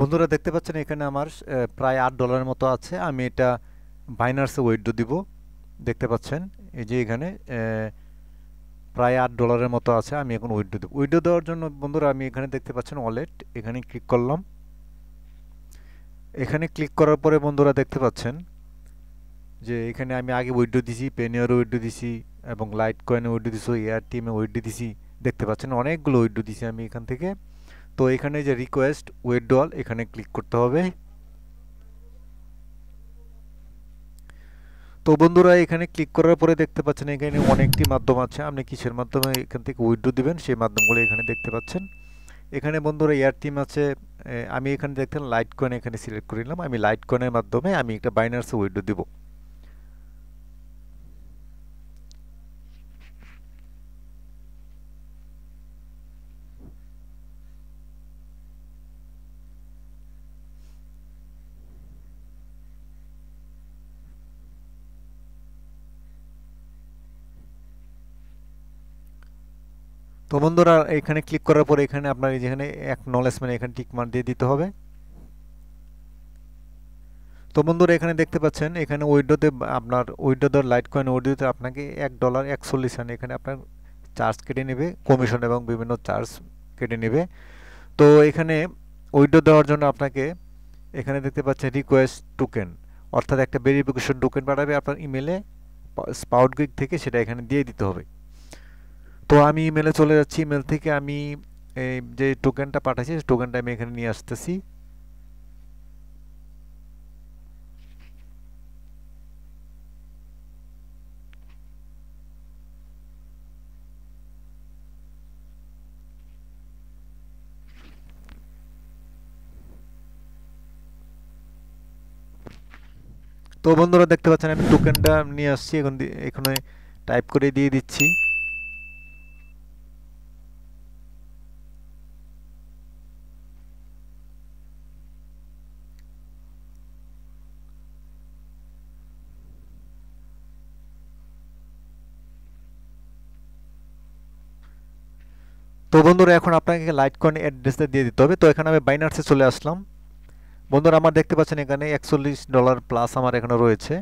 বন্ধুরা দেখতে পাচ্ছেন এখানে আমার প্রায় $8 মতো আছে। আমি এটা বাইনান্সে উইথড্র দিব। দেখতে পাচ্ছেন এই যে এখানে প্রায় $8 মতো আছে। আমি এখন উইথড্র দেব। উইথড্র দেওয়ার জন্য বন্ধুরা আমি এখানে দেখতে পাচ্ছেন ওয়ালেট, এখানে ক্লিক করলাম। এখানে ক্লিক করার পরে বন্ধুরা দেখতে পাচ্ছেন যে এখানে আমি আগে উইথড্র দিছি, পেনিয়ারে উইথড্র দিছি এবং লাইট কয়েনে উইথড্র দিছি, এয়ার টিমে উইথড্র দিছি। দেখতে পাচ্ছেন অনেকগুলো উইথড্র দিছি আমি এখান থেকে। তো এখানে যে রিকোয়েস্ট উইথড্রয়াল এখানে ক্লিক করতে হবে। তো বন্ধুরা এখানে ক্লিক করার পরে দেখতে পাচ্ছেন এখানে অনেকটি মাধ্যম আছে। আপনি কিসের মাধ্যমে এখান থেকে উইথড্র দিবেন সেই মাধ্যমগুলো এখানে দেখতে পাচ্ছেন। এখানে বন্ধুরা এয়ার টিম আছে। আমি এখানে দেখতেন লাইট কয়েন এখানে সিলেক্ট করে নিলাম। আমি লাইট কয়েনের মাধ্যমে আমি একটা বাইনান্সে উইথড্র দিব। তো বন্ধুরা এখানে ক্লিক করার পরে এখানে আপনার যেখানে অ্যাকনলেজমেন্ট এখানে টিক মার্ক দিয়ে দিতে হবে। তো বন্ধুরা এখানে দেখতে পাচ্ছেন এখানে উইথড্রতে আপনার উইথড্র লাইট কয়েন উইথড্রতে আপনাকে $1.41 এখানে আপনার চার্জ কেটে নেবে, কমিশন এবং বিভিন্ন চার্জ কেটে নেবে। তো এখানে উইথড্র দেওয়ার জন্য আপনাকে এখানে দেখতে পাচ্ছেন রিকোয়েস্ট টোকেন, অর্থাৎ একটা ভেরিফিকেশন টোকেন পাঠাবে আপনার ইমেলে স্পাউটগিগ থেকে, সেটা এখানে দিয়ে দিতে হবে। তো আমি ইমেলে চলে যাচ্ছি। ইমেল থেকে আমি এই যে টোকেনটা পাঠাচ্ছি সেই টোকেনটা আমি এখানে নিয়ে আসতেছি। তো বন্ধুরা দেখতে পাচ্ছেন আমি টোকেনটা নিয়ে আসছি, এখন এখানে টাইপ করে দিয়ে দিচ্ছি। তো বন্ধুরা এখন আপনাকে লাইট কয়েন অ্যাড্রেসটা দিয়ে দিতে হবে। তো এখানে আমি বাইনান্সে চলে আসলাম। বন্ধুরা আমার দেখতে পাচ্ছেন এখানে $41 প্লাস আমার এখানে রয়েছে।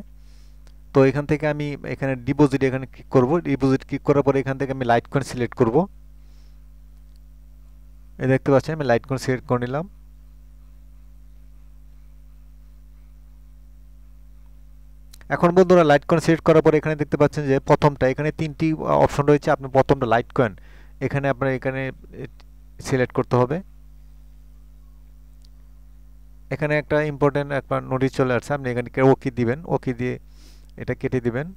তো এখান থেকে আমি এখানে ডিপোজিট এখানে ক্লিক করব। ডিপোজিট ক্লিক করার পরে এখান থেকে আমি লাইট কয়েন সিলেক্ট করব। এই দেখতে পাচ্ছেন আমি লাইট কয়েন সিলেক্ট করে নিলাম। এখন বন্ধুরা লাইট কয়েন সিলেক্ট করার পরে এখানে দেখতে পাচ্ছেন যে প্রথমটা এখানে 3টি অপশন রয়েছে। আপনি প্রথমটা লাইট কয়েন এখানে আপনার এখানে সিলেক্ট করতে হবে। এখানে একটা ইম্পর্টেন্ট একটা নোটিশ চলে আসছে, আপনি এখানে ওকে দিবেন। ওকে দিয়ে এটা কেটে দিবেন।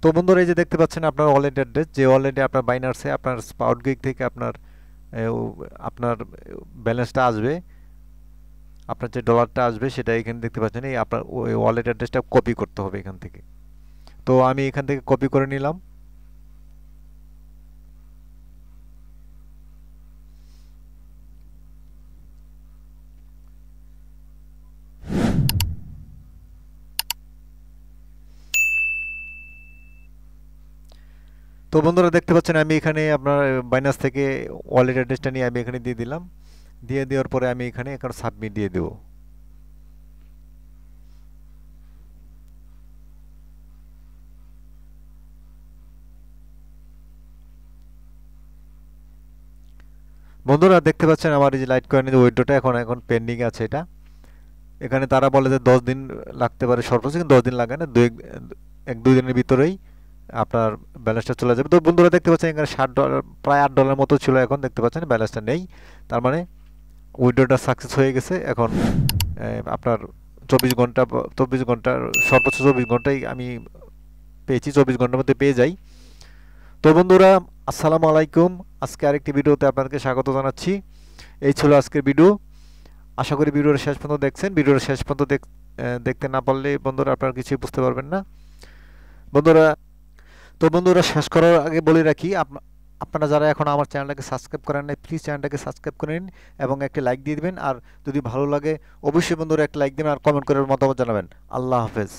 তো বন্ধুরা এই যে দেখতে পাচ্ছেন আপনার ওয়ালেট অ্যাড্রেস, যে ওয়ালেটে আপনার বাইনান্সে আপনার স্পাউটগিগ থেকে আপনার আপনার ব্যালেন্সটা আসবে, আপনার যে ডলারটা আসবে সেটা এখানে দেখতে পাচ্ছেন। এই আপনার ওই ওয়ালেট অ্যাড্রেসটা কপি করতে হবে এখান থেকে। তো আমি এখান থেকে কপি করে নিলাম। তো বন্ধুরা দেখতে পাচ্ছেন আমি এখানে আপনার বাইনান্স থেকে ওয়ালেট অ্যাড্রেসটা নিয়ে আমি এখানে দিয়ে দিলাম। দিয়ে দেওয়ার পরে আমি এখানে এখন সাবমিট দিয়ে দেব। বন্ধুরা দেখতে পাচ্ছেন আমার এই যে লাইট কয়েনের উইথড্রটা এখন পেন্ডিং আছে। এটা এখানে তারা বলে যে 10 দিন লাগতে পারে সর্বোচ্চ, কিন্তু 10 দিন লাগে না, 1-2 দিনের ভিতরেই আপনার ব্যালেন্সটা চলে যাবে। তো বন্ধুরা দেখতে পাচ্ছেন এখানে $60 প্রায় $8 মতো ছিল, এখন দেখতে পাচ্ছেন ব্যালেন্সটা নেই। তার মানে উইথড্রটা সাকসেস হয়ে গেছে। এখন আপনার 24 ঘন্টার সর্বোচ্চ 24 ঘন্টায় আমি পেয়েছি, 24 ঘন্টার মধ্যে পেয়ে যাই। তো বন্ধুরা আসসালামু আলাইকুম। আজকে আরেকটি ভিডিওতে আপনাদেরকে স্বাগত জানাচ্ছি। এই ছিল আজকের ভিডিও। আশা করি ভিডিওর শেষ পর্যন্ত দেখছেন। ভিডিওর শেষ পর্যন্ত দেখতে না পারলে বন্ধুরা আপনারা কিছুই বুঝতে পারবেন না বন্ধুরা। তো বন্ধুরা শেষ করার আগে বলে রাখি, আপনারা যারা এখন আমার চ্যানেলটাকে সাবস্ক্রাইব করেন নাই প্লিজ চ্যানেলটাকে সাবস্ক্রাইব করে নিন এবং একটি লাইক দিয়ে দিবেন। আর যদি ভালো লাগে অবশ্যই বন্ধুরা একটা লাইক দিবেন আর কমেন্ট করে মতামত জানাবেন। আল্লাহ হাফেজ।